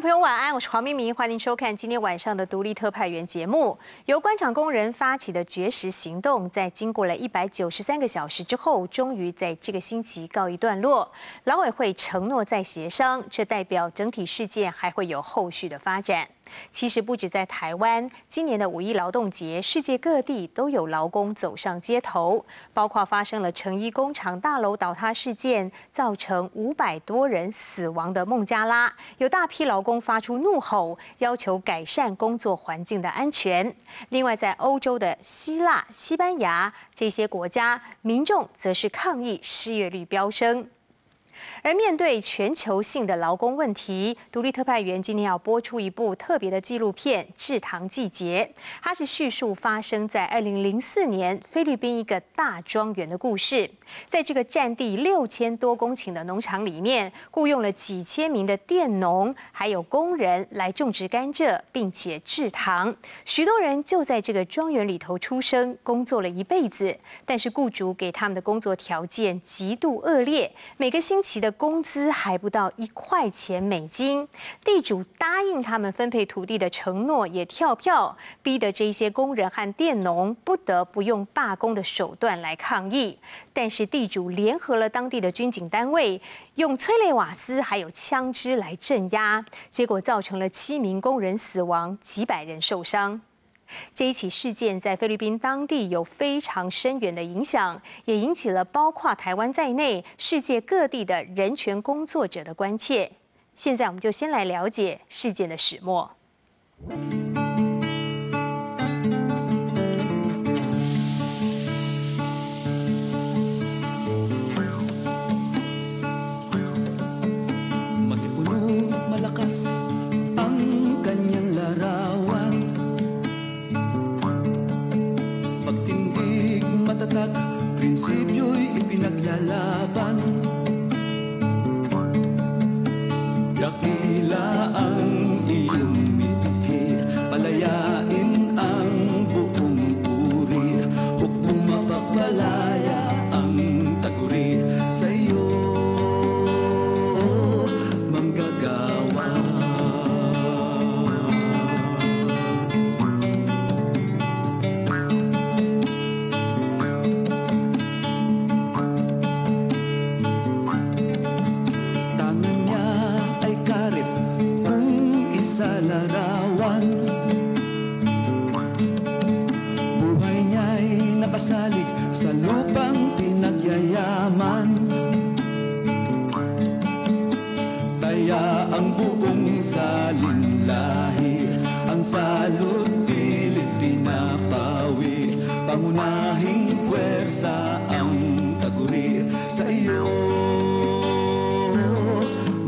众朋友晚安，我是黄明明，欢迎收看今天晚上的独立特派员节目。由官场工人发起的绝食行动，在经过了193个小时之后，终于在这个星期告一段落。劳委会承诺再协商，这代表整体事件还会有后续的发展。其实不止在台湾，今年的5一劳动节，世界各地都有劳工走上街头，包括发生了成衣工厂大楼倒塌事件，造成500多人死亡的孟加拉，有大批劳工发出怒吼，要求改善工作环境的安全。另外，在欧洲的希腊、西班牙这些国家，民众则是抗议失业率飙升。而面对全球性的劳工问题，独立特派员今天要播出一部特别的纪录片《制糖季节》，它是叙述发生在2004年菲律宾一个大庄园的故事。在这个占地6000多公顷的农场里面，雇用了几千名的佃农，还有工人来种植甘蔗，并且制糖。许多人就在这个庄园里头出生，工作了一辈子，但是雇主给他们的工作条件极度恶劣，每个星期的工资还不到1块钱美金，地主答应他们分配土地的承诺也跳票，逼得这些工人和佃农不得不用罢工的手段来抗议。但是地主联合了当地的军警单位，用催泪瓦斯还有枪支来镇压，结果造成了7名工人死亡，几百人受伤。这一起事件在菲律宾当地有非常深远的影响，也引起了包括台湾在内世界各地的人权工作者的关切。现在我们就先来了解事件的始末。Matipuno, malakas ang kanyang larawan. Pagtindig, matatag, prinsipyo'y ipinaglalaban. Dakila ang iyong mithi, palayain ang buong puri. Hukbong mapagpalaya ang taguri sa iyo, manggagawa. Larawan, buhay niya'y nakasalig sa lupang pinagyayaman. Kaya ang buong salinlahi, ang salud pilit pinapawi, pangunahing puwersa ang taguri sa iyo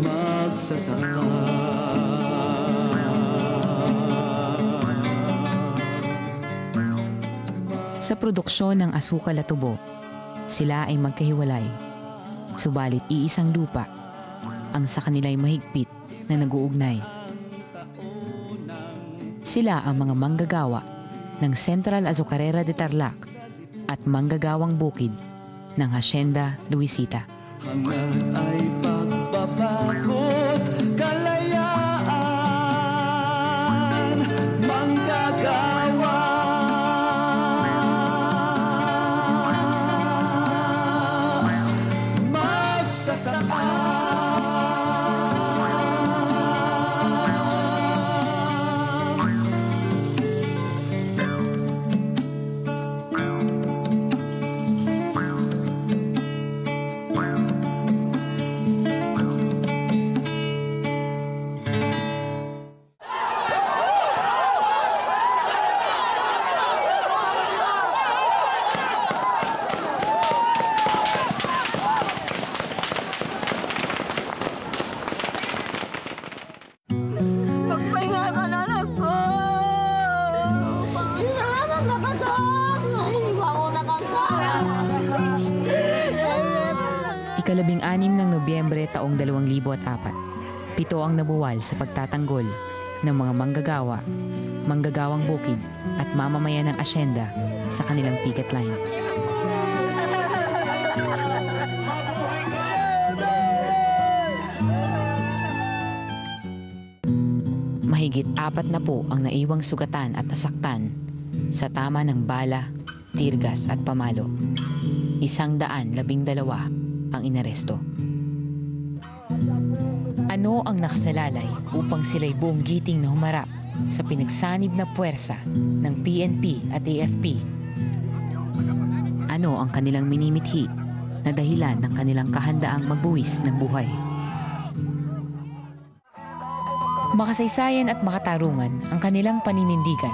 magsasaka. Sa produksyon ng asukal at tubo, sila ay magkahiwalay. Subalit iisang lupa ang sa kanila'y mahigpit na nag-uugnay. Sila ang mga manggagawa ng Central Azucarera de Tarlac at manggagawang bukid ng Hacienda Luisita. Hangad ay pagbabagot, kalayaan, manggagawa. Ikalabing-6 ng Nobyembre taong 2004, 7 ang nabuwal sa pagtatanggol ng mga manggagawa, manggagawang bukid at mamamayan ng asyenda sa kanilang picket line. Mahigit 40 ang naiwang sugatan at nasaktan sa tama ng bala, tirgas at pamalo. 112 ang inaresto. Ano ang nakasalalay upang sila'y buong giting na humarap sa pinagsanib na puwersa ng PNP at AFP? Ano ang kanilang minimithi na dahilan ng kanilang kahandaang magbuwis ng buhay? Makasaysayan at makatarungan ang kanilang paninindigan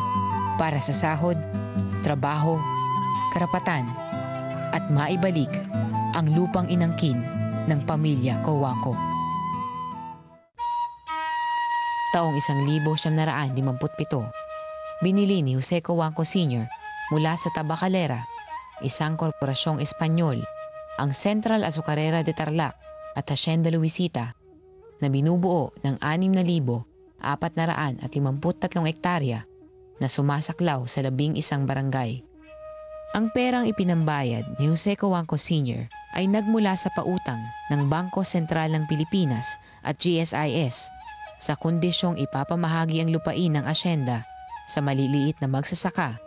para sa sahod, trabaho, karapatan at maibalik ang lupang inangkin ng pamilya Cojuangco. Taong 1957, binili ni Jose Cojuangco Sr. mula sa Tabacalera, isang korporasyong Espanyol, ang Central Azucarera de Tarlac at Hacienda Luisita na binubuo ng 6,453 hektarya na sumasaklaw sa 11 barangay. Ang perang ipinambayad ni Jose Cojuangco Sr. ay nagmula sa pautang ng Bangko Sentral ng Pilipinas at GSIS sa kondisyong ipapamahagi ang lupain ng asyenda sa maliliit na magsasaka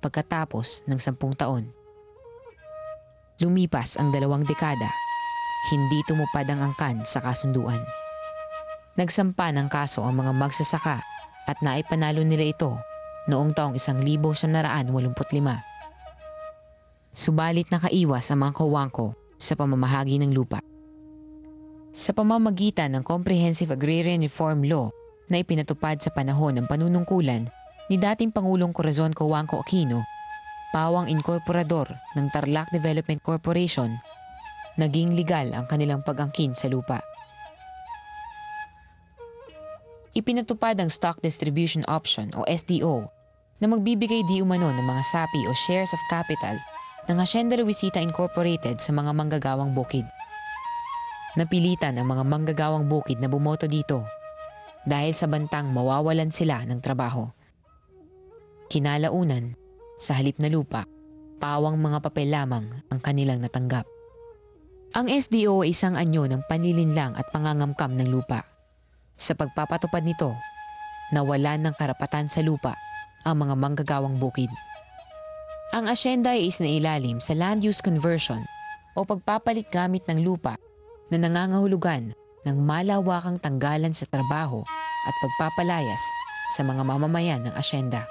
pagkatapos ng 10 taon. Lumipas ang 2 dekada, hindi tumupad ang angkan sa kasunduan. Nagsampa ng kaso ang mga magsasaka at naipanalo nila ito noong taong 1985. Subalit nakaiwas ang mga Cojuangco sa pamamahagi ng lupa. Sa pamamagitan ng Comprehensive Agrarian Reform Law na ipinatupad sa panahon ng panunungkulan ni dating Pangulong Corazon Cojuangco Aquino, pawang inkorporador ng Tarlac Development Corporation, naging legal ang kanilang pag-angkin sa lupa. Ipinatupad ang Stock Distribution Option o SDO na magbibigay di umano ng mga sapi o shares of capital ng Hacienda Luisita Incorporated sa mga manggagawang bukid. Napilitan ang mga manggagawang bukid na bumoto dito dahil sa bantang mawawalan sila ng trabaho. Kinalaunan, sa halip na lupa, pawang mga papel lamang ang kanilang natanggap. Ang SDO ay isang anyo ng panlilinlang at pangangamkam ng lupa. Sa pagpapatupad nito, nawalan ng karapatan sa lupa ang mga manggagawang bukid. Ang asyenda ay isinailalim sa land use conversion o pagpapalit gamit ng lupa na nangangahulugan ng malawakang tanggalan sa trabaho at pagpapalayas sa mga mamamayan ng asyenda.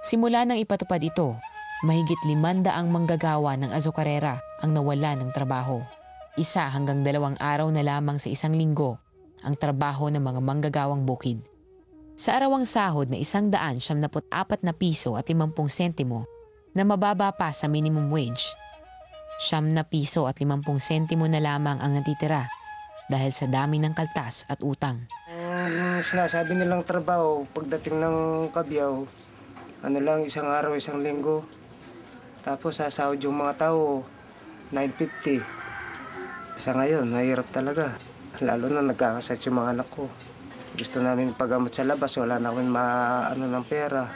Simula nang ipatupad ito, mahigit 500 manggagawa ng azucarera ang nawala ng trabaho. 1 hanggang 2 araw na lamang sa isang linggo ang trabaho ng mga manggagawang bukid. Sa arawang sahod na 174 na piso at 50 sentimo na mababa pa sa minimum wage, 9 na piso at 50 sentimo na lamang ang natitira dahil sa dami ng kaltas at utang. Sinasabi nilang trabaho pagdating ng Cabiao, lang 1 araw, 1 linggo. Tapos sasahod yung mga tao, 950. Sa ngayon, mahirap talaga. Lalo na nagkakasakit yung mga anak ko. Gusto namin pagamot sa labas, wala na kami ng pera.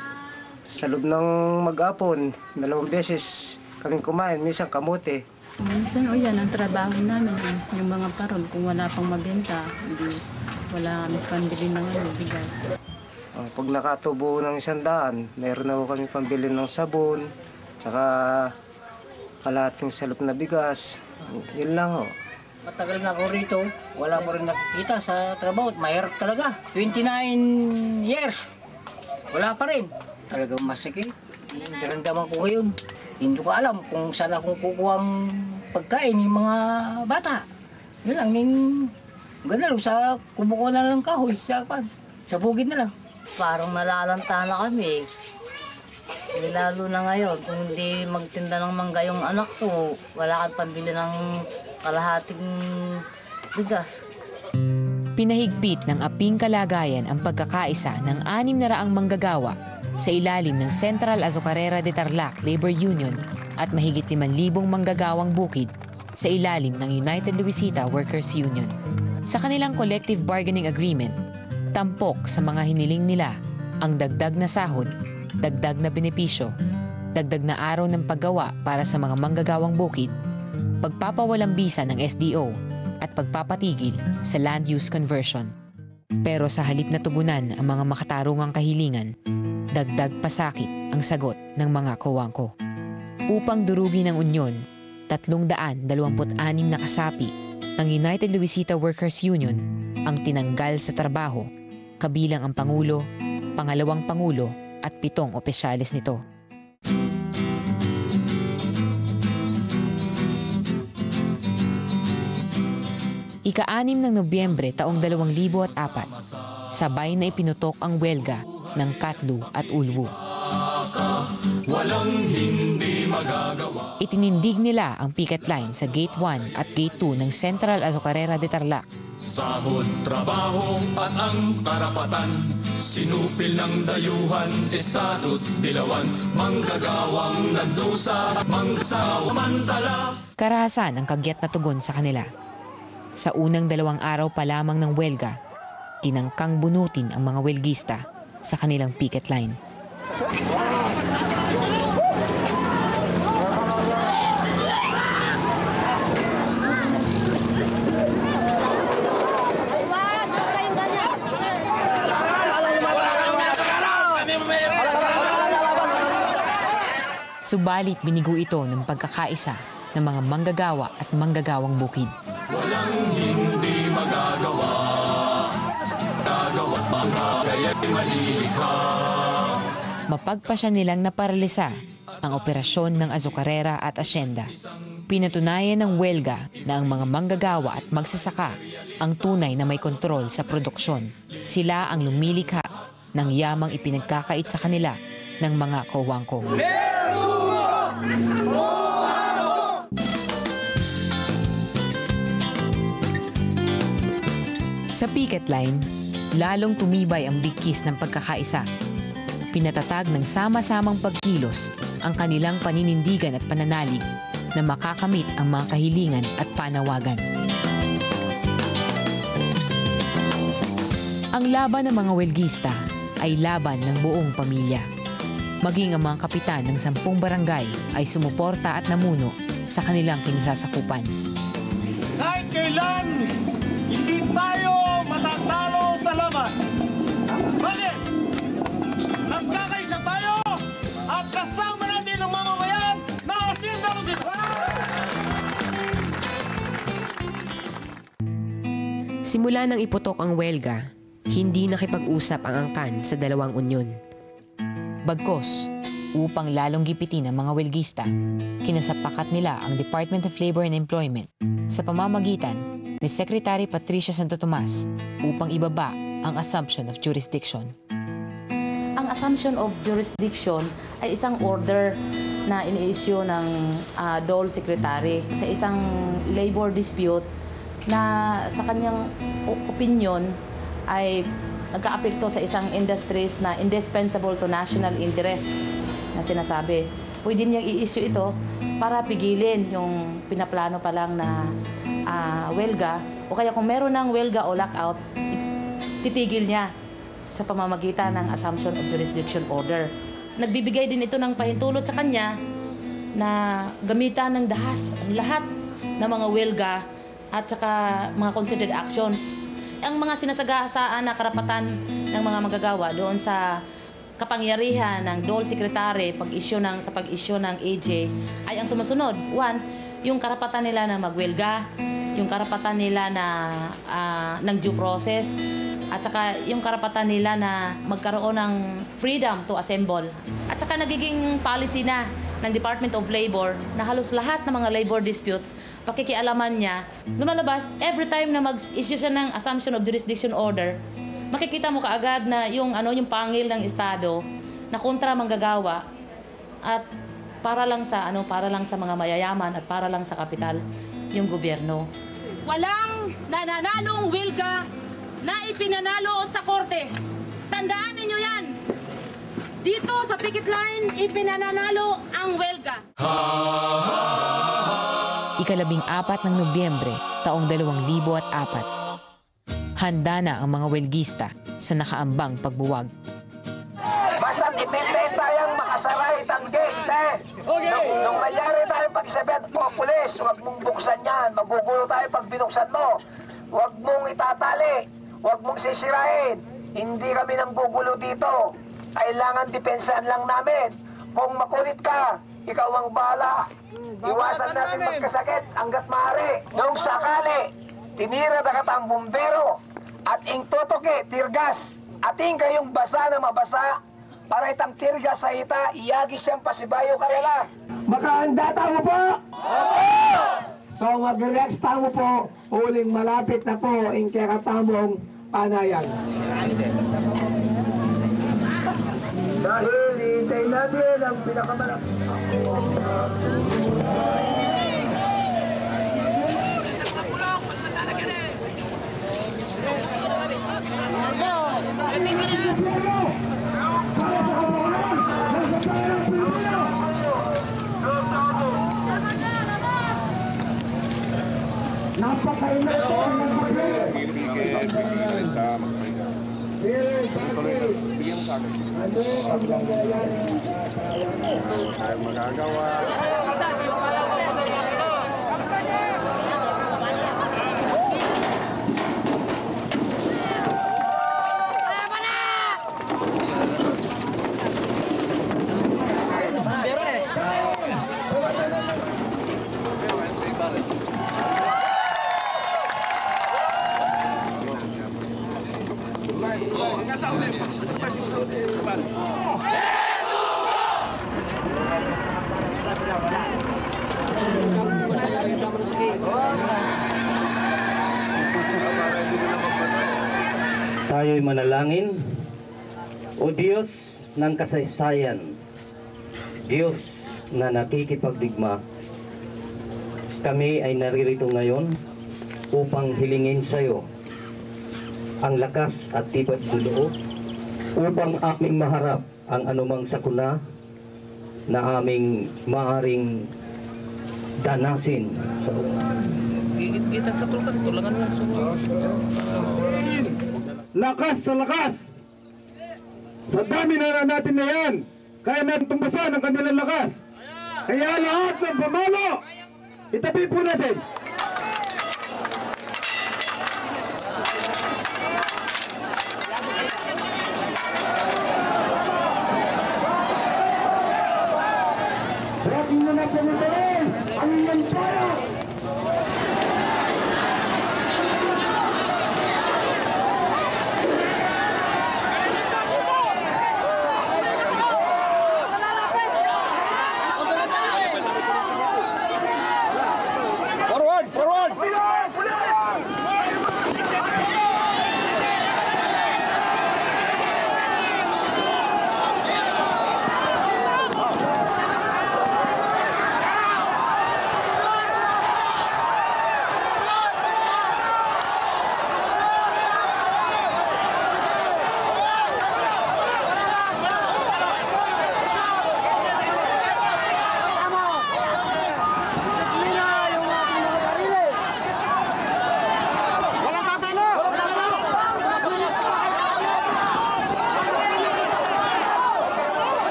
Sa loob ng mag-apon, 2 beses kaming kumain, minsan kamote. Minsan yan ang trabaho namin, yung mga parol, kung wala pang mabenta, hindi wala kami pambili ng bigas. Pag nakatubo ng 100, meron na kami pambili ng sabon, tsaka kalahating salop na bigas. Yun lang. Matagal na ako rito, wala pa rin nakikita sa trabaho. Mahirap talaga. 29 years, wala pa rin. Talagang masakit. Naramdaman ko ngayon. Hindi ko alam kung saan akong kukuhang pagkain yung mga bata. Yun lang, ganda sa kubo ko na lang kahoy, sa bukid na lang. Parang nalalanta na kami. Lalo na ngayon, kung hindi magtinda ng mangga yung anak ko, wala kang pambili ng kalahating bigas. Pinahigpit ng aping kalagayan ang pagkakaisa ng 600 manggagawa sa ilalim ng Central Azucarera de Tarlac Labor Union at mahigit 5,000 manggagawang bukid sa ilalim ng United Luisita Workers Union. Sa kanilang collective bargaining agreement, tampok sa mga hiniling nila ang dagdag na sahod, dagdag na benepisyo, dagdag na araw ng paggawa para sa mga manggagawang bukid, pagpapawalang bisa ng SDO at pagpapatigil sa land use conversion. Pero sa halip na tugunan ang mga makatarungang kahilingan, dagdag pasakit ang sagot ng mga kawangko. Upang durugin ang unyon, 326 na kasapi ng United Luisita Workers Union ang tinanggal sa trabaho, kabilang ang Pangulo, Pangalawang Pangulo at 7 opisyalis nito. Ika-6 ng Nobyembre taong 2004, sabay na ipinutok ang welga ng Katlu at Ulwu. Itinindig nila ang picket line sa Gate 1 at Gate 2 ng Central Azucarera de Tarlac. Sahod, trabaho at ang karapatan, sinupil ng dayuhan, estado't dilawan, manggagawang nagdusa, mangsamantala. Karahasan ang kagyat na tugon sa kanila. Sa unang 2 araw pa lamang ng welga, tinangkang bunutin ang mga welgista sa kanilang picket line. Subalit binigo ito ng pagkakaisa ng mga manggagawa at manggagawang bukid. Walang hindi magagawa, gagawa pa kaya'y malilikha. Mapagpasya nilang naparalisa ang operasyon ng Azucarera at Hacienda. Pinatunayan ng welga na ang mga manggagawa at magsasaka ang tunay na may kontrol sa produksyon. Sila ang lumilikha ng yamang ipinagkakait sa kanila ng mga kawangko. Sa picket line, lalong tumibay ang bigkis ng pagkakaisa. Pinatatag ng sama-samang pagkilos ang kanilang paninindigan at pananalig na makakamit ang mga kahilingan at panawagan. Ang laban ng mga welgista ay laban ng buong pamilya. Maging ang mga kapitan ng 10 barangay ay sumuporta at namuno sa kanilang kinasasakupan. Kahit kailan, hindi tayo matatalo sa laban. Bakit? Nagkakaisa tayo at kasama natin ang mamamayan na Hacienda Rosita. Simula nang iputok ang welga, hindi nakipag-usap ang angkan sa dalawang unyon. Bagkos, upang lalong gipitin ang mga welgista, kinasapakat nila ang Department of Labor and Employment sa pamamagitan ni Secretary Patricia Santo Tomas upang ibaba ang assumption of jurisdiction. Ang assumption of jurisdiction ay isang order na ini-issue ng DOL Secretary sa isang labor dispute na sa kanyang opinion ay nagka-apekto sa isang industries na indispensable to national interest na sinasabi. Pwede niyang i-issue ito para pigilin yung pinaplano pa lang na welga o kaya kung meron ng welga o lockout, titigil niya sa pamamagitan ng assumption of jurisdiction order. Nagbibigay din ito ng pahintulot sa kanya na gamitan ng dahas ang lahat ng mga welga at saka mga considered actions. Ang mga sinasagasaan na karapatan ng mga manggagawa doon sa kapangyarihan ng DOL Secretary sa pag-issue ng AJ ay ang sumusunod. 1, yung karapatan nila na magwelga, yung karapatan nila na ng due process, at saka yung karapatan nila na magkaroon ng freedom to assemble. At saka nagiging policy na ng Department of Labor na halos lahat ng mga labor disputes, pakikialaman niya, lumalabas every time na mag-issue siya ng assumption of jurisdiction order, makikita mo kaagad na yung pangil ng estado na kontra manggagawa at para lang sa mga mayayaman at para lang sa kapital yung gobyerno. Walang nananalong wilga na ipinanalo sa korte. Tandaan ninyo yan. Dito sa picket line, ipinananalo ang welga. Ika-14 ng Nobyembre, taong 2004. Handa na ang mga welgista sa nakaambang pagbuwag. Basta't ipintay tayong makasaray ng gate. Nung nangyari tayo pag-isabihan po, pulis, huwag mong buksan yan. Magugulo tayo pag binuksan mo. Huwag mong itatali. huwag mong sisirain. Hindi kami nang gugulo dito. Kailangan depensahan lang namin. Kung makulit ka, ikaw ang bahala. Iwasan natin magkasakit hanggat maaari. Nung sakali, tinira na katang bumbero at ing totoke, tirgas. Ating kayong basa na mabasa para itang tirgas sa ita, iyagis siyang pasibayo karela. Makahanda tayo po! So mag-relax tayo po, uling malapit na po ing kakatamong panayan. Dahil hintay natin ang pinakamalaki. Tayo'y manalangin. O Diyos ng kasaysayan, Diyos na nakikipagdigma, kami ay naririto ngayon upang hilingin sa iyo ang lakas at tibay ng loob upang aming maharap ang anumang sakuna na aming maaring danasin sa Gigit-gitan sa tulkan, tulangan lang sa lakas sa lakas. Sa dami na natin na yan, kaya natin tumbasan ang kanilang lakas. Kaya lahat ng pamalo, itabi po natin. Rating na natin ito ang inyong tayo.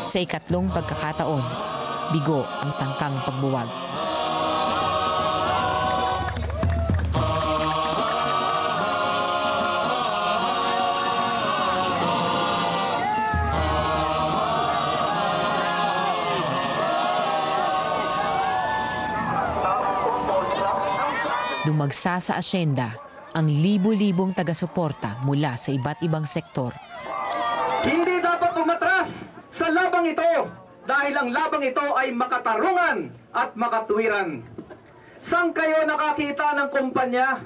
Sa ikatlong pagkakataon, bigo ang tangkang pagbuwag. Dumagsa sa asyenda ang libu-libong taga-suporta mula sa iba't ibang sektor. Hindi dapat umatras sa labang ito dahil ang labang ito ay makatarungan at makatuwiran. Saan kayo nakakita ng kumpanya?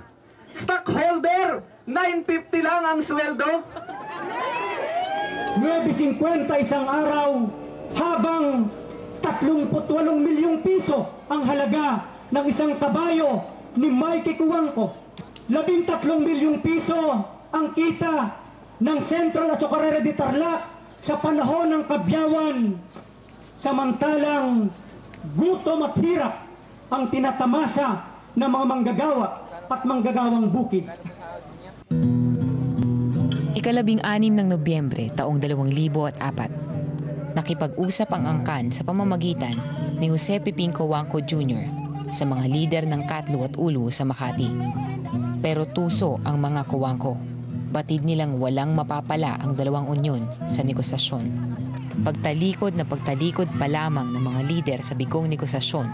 Stockholder, 950 lang ang sweldo? 9.50 isang araw habang 38 milyong piso ang halaga ng isang kabayo ni Mikey Cuangco. 13 milyong piso ang kita ng Central Azucarera de Tarlac sa panahon ng Kabyawan Samantalang gutom at hirap ang tinatamasa ng mga manggagawa at manggagawang bukid. Ika-16 ng Nobyembre taong 2004, nakipag-usap ang angkan sa pamamagitan ni Jose Piping Cojuangco Jr. sa mga lider ng Katlu at Ulu sa Makati. Pero tuso ang mga Cojuangco. Batid nilang walang mapapala ang dalawang unyon sa negosasyon. Pagtalikod pa lamang ng mga lider sa bigong negosasyon,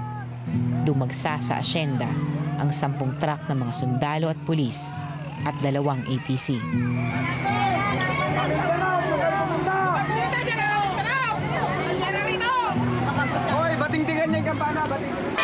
dumagsa sa asyenda ang 10 truck ng mga sundalo at pulis at 2 APC. Hoy, bating-tingan niya yung kampana, bating-tingan.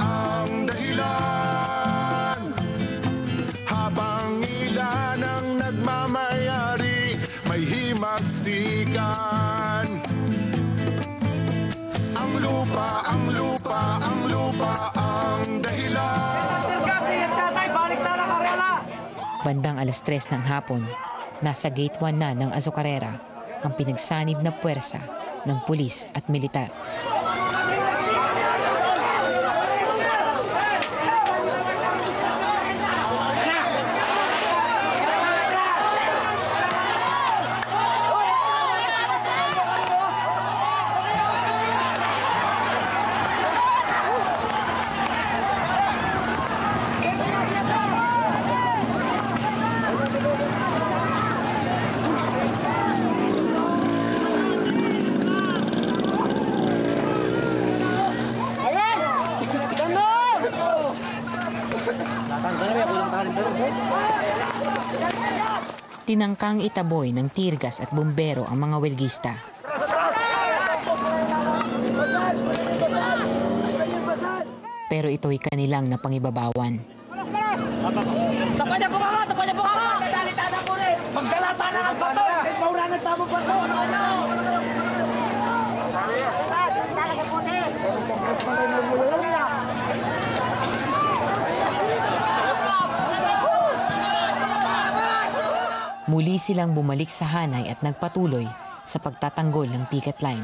ang dahilan. Habang ilan ang nagmamayari, may himagsikan. Ang lupa ang dahilan. Bandang 3:00 ng hapon, nasa Gate 1 na ng Azucarera ang pinagsanib na puwersa ng pulis at militar. Tinangkang itaboy ng tirgas at bumbero ang mga welgista. Pero ito'y kanilang napangibabawan. Tapan niya po ka! Dalita na po rin! Magdalata na ang bato! Maura na tamo pa to! Talaga po rin! Muli silang bumalik sa hanay at nagpatuloy sa pagtatanggol ng picket line.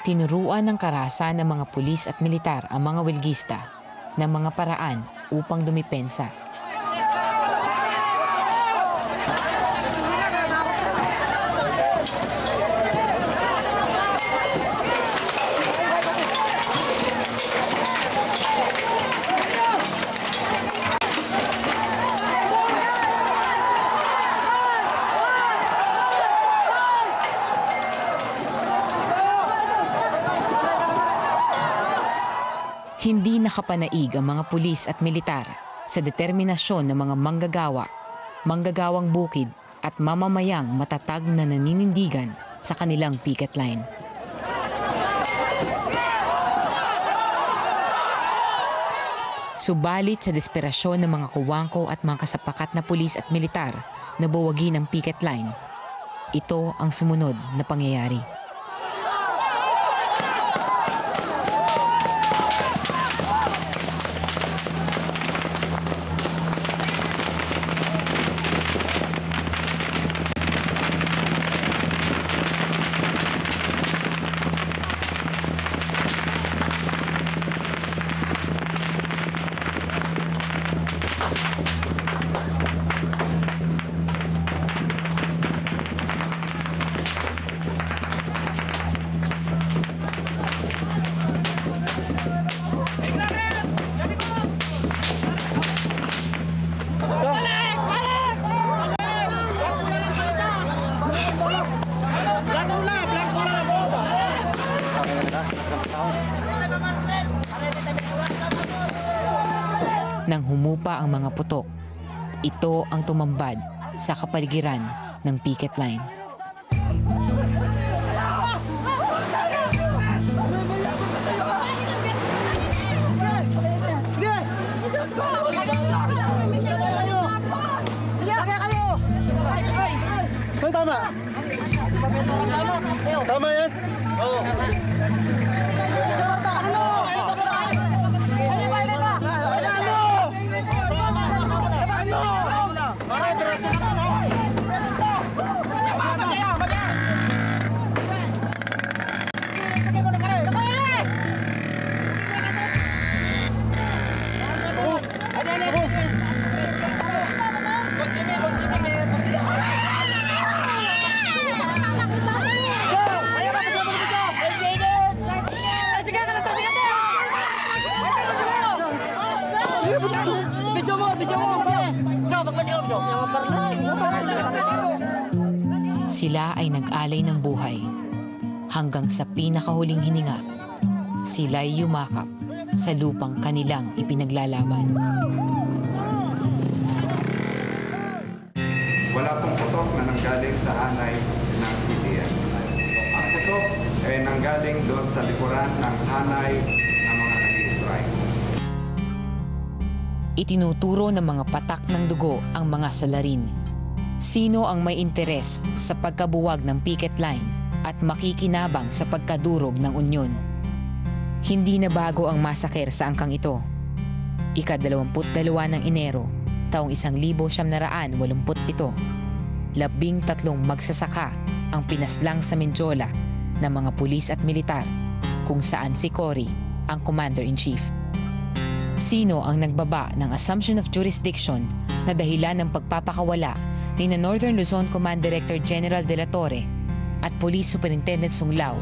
Tinuruan ng karahasan ng mga pulis at militar ang mga welgista ng mga paraan upang dumipensa. Hindi nakapanaig ang mga pulis at militar sa determinasyon ng mga manggagawa, manggagawang bukid at mamamayang matatag na naninindigan sa kanilang picket line. Subalit sa desperasyon ng mga Cojuangco at mga kasapakat na pulis at militar na buwagin ang picket line, ito ang sumunod na pangyayari. Nang humupa ang mga putok, ito ang tumambad sa kapaligiran ng picket line. tama? Tama yan? Oo. Sila ay nag-alay ng buhay. Hanggang sa pinakahuling hininga, sila'y yumakap sa lupang kanilang ipinaglalaban. Wala pong putok na nanggaling sa hanay ng CDN. Ang putok ay nanggaling doon sa likuran ng hanay ng mga nag-i-strike. Itinuturo ng mga patak ng dugo ang mga salarin. Sino ang may interes sa pagkabuwag ng picket line at makikinabang sa pagkadurog ng unyon? Hindi na bago ang masaker sa angkang ito. Ika-22 ng Enero, taong 1987, 13 magsasaka ang pinaslang sa Mendiola ng mga pulis at militar, kung saan si Cory ang Commander-in-Chief. Sino ang nagbaba ng Assumption of Jurisdiction na dahilan ng pagpapakawala ni Northern Luzon Command Director General De La Torre at Police Superintendent Sunglao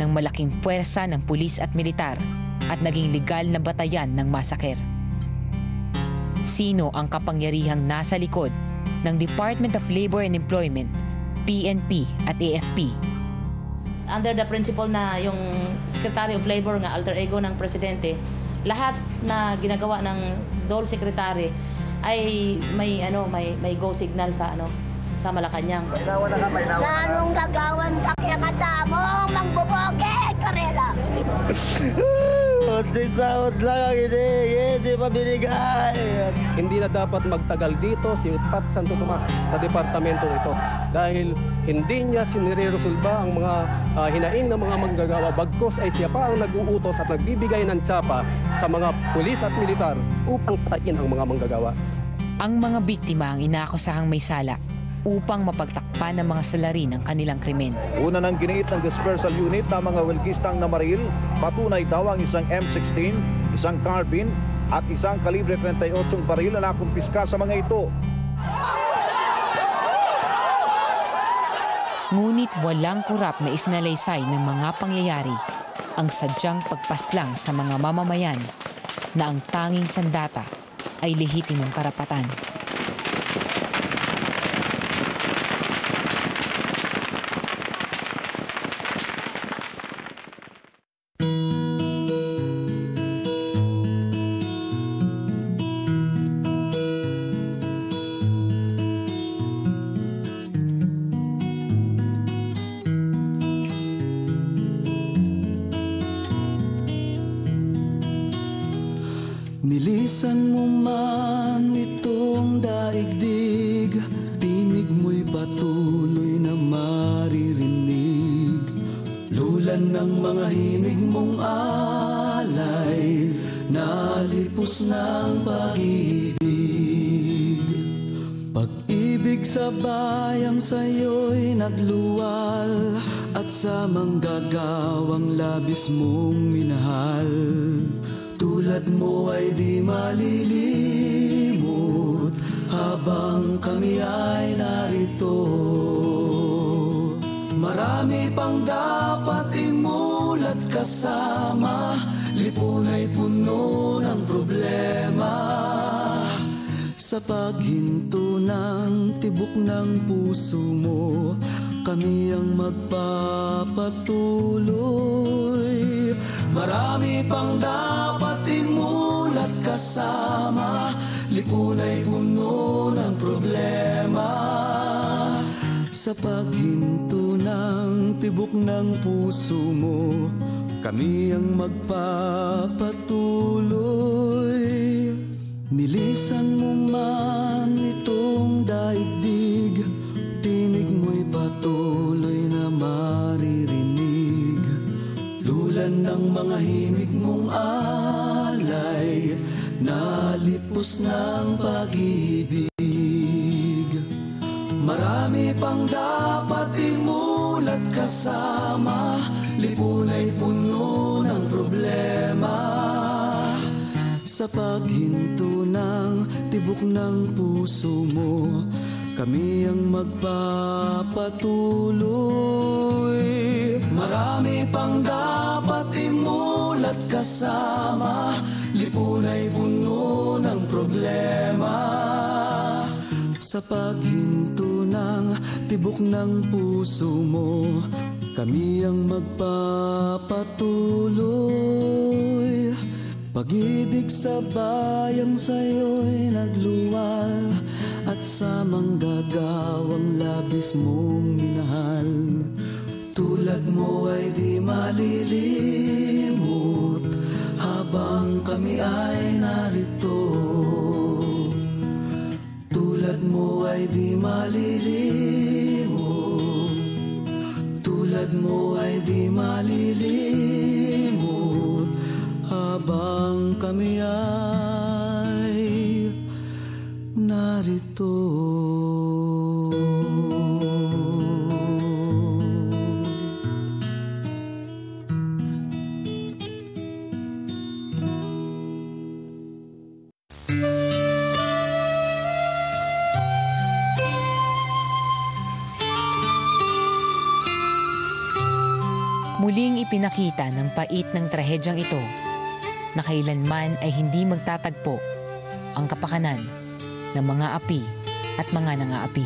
ng malaking puwersa ng pulis at militar at naging legal na batayan ng masaker? Sino ang kapangyarihang nasa likod ng Department of Labor and Employment, PNP at AFP? Under the principle na yung Secretary of Labor nga alter ego ng Presidente, lahat na ginagawa ng Dole Secretary ay may go signal sa sa Malacanang. Nanong gagawan ka kaya katamo, mangbuboge, karela. Kunting sahod lang ang hindi pa binigay. Hindi na dapat magtagal dito si Pat Santo Tomas sa departamento ito dahil hindi niya siniresolba ang mga hinaing ng mga manggagawa, bagkos ay siya pa ang nag-uutos at nagbibigay ng tsapa sa mga pulis at militar upang patayin ang mga manggagawa. Ang mga biktima ang inaakusahang may sala upang mapagtakpan ng mga salarin ng kanilang krimen. Una nang giniit ng dispersal unit ng mga welkistang namaril, patunay daw ang isang M16, isang carbine at isang kalibre 38 baril na nakumpiska sa mga ito. Ngunit walang kurap na isnalaysay ng mga pangyayari ang sadyang pagpaslang sa mga mamamayan na ang tanging sandata ay lehitimong karapatan. Nilisan mo man itong daigdig, tinig mo'y patuloy na maririnig. Lulan ng mga himig mong alay, nalipos ng pag-ibig. Pag-ibig sa bayang sa'yo'y nagluwal, at sa manggagawang labis mong minahal. Tulad mo ay di malilimot habang kami ay narito. Marami pang dapat imulat kasama, lipunay puno ng problema. Sa paghinto ng tibok ng puso mo, kami ang magpapatuloy. Marami pang dapat imulat kasama, lipunay puno ng problema. Sa paghinto ng tibok ng puso mo, kami ang magpapatuloy. Nilisan mo man itong daigdig, tinig mo'y buhos ng pag-ibig. Marami pang dapat imulat kasama, lipunay puno ng problema. Sa paghinto ng tibok ng puso mo, kami ang magpapatuloy. Marami pang dapat imulat kasama, lipunay puno ng problema. Sa paghinto ng tibok ng puso mo, kami ang magpapatuloy. Pag-ibig sa bayang sa'yo'y nagluwal, at sa manggagawang labis mong minahal. Tulad mo ay di malilimot habang kami ay narito. Tulad mo ay di malilimot, tulad mo ay di malilimot habang kami ay narito. Muling ipinakita ng pait ng trahedyang ito na kailanman ay hindi magtatagpo ang kapakanan ng mga api at mga nangaapi.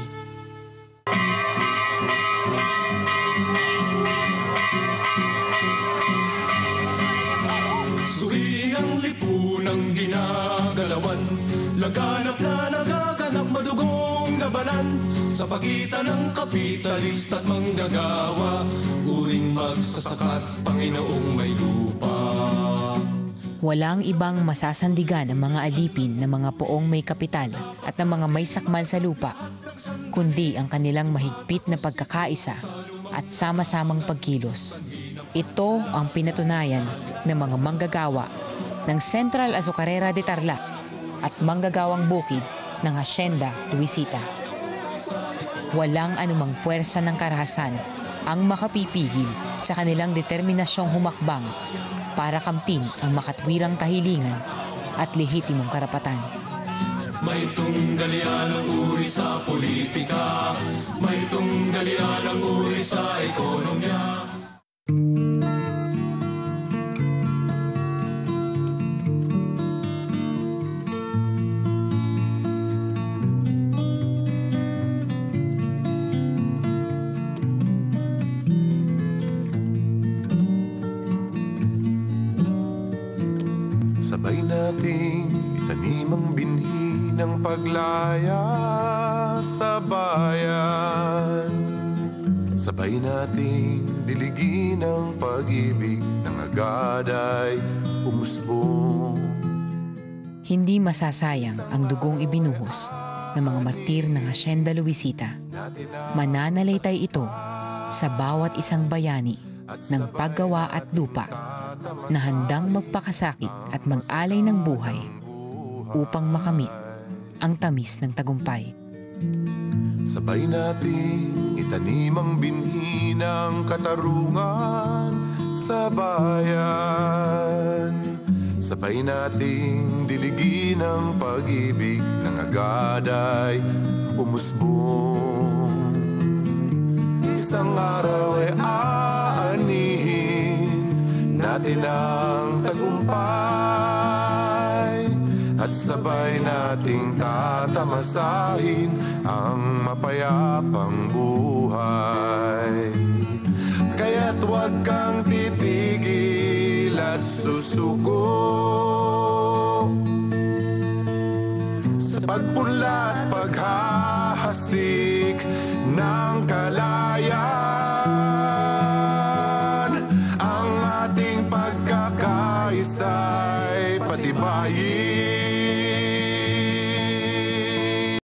Suriin ang lipunang ginagalawan, laganap na nagaganap madugong labanan. Sa pagitan ng kapitalista at manggagawa, uring magsasakat, Panginoong may lupa. Walang ibang masasandigan ang mga alipin ng mga poong may kapital at ng mga may sakmal sa lupa, kundi ang kanilang mahigpit na pagkakaisa at sama-samang pagkilos. Ito ang pinatunayan ng mga manggagawa ng Central Azucarera de Tarlac at manggagawang bukid ng Hacienda Luisita. Walang anumang puwersa ng karahasan ang makapipigil sa kanilang determinasyong humakbang para kamtin ang makatwirang kahilingan at lehitimong karapatan. May tunggalian ang uri sa politika, may tunggalian ang uri sa ekonomiya. Sabay nating itanim ang binhi ng paglaya sa bayan. Sabay nating diligin ang pag-ibig ng agad ay umusbong. Hindi masasayang ang dugong ibinuhos ng mga martir ng Hacienda Luisita. Mananalaytay ito sa bawat isang bayani ng paggawa at lupa na handang magpakasakit at mag-alay ng buhay upang makamit ang tamis ng tagumpay. Sabay nating itanim ang binhi ng katarungan sa bayan. Sabay nating diligin ang pag-ibig ng agad ay umusbong. Isang araw ay aanihin natin ang tagumpay at sabay nating tatamasahin ang mapayapang buhay. Kaya't huwag kang titigil at susuko sa pagpunla at paghahasik ng kalayaan. Ang ating pagkakaisa'y patibayin.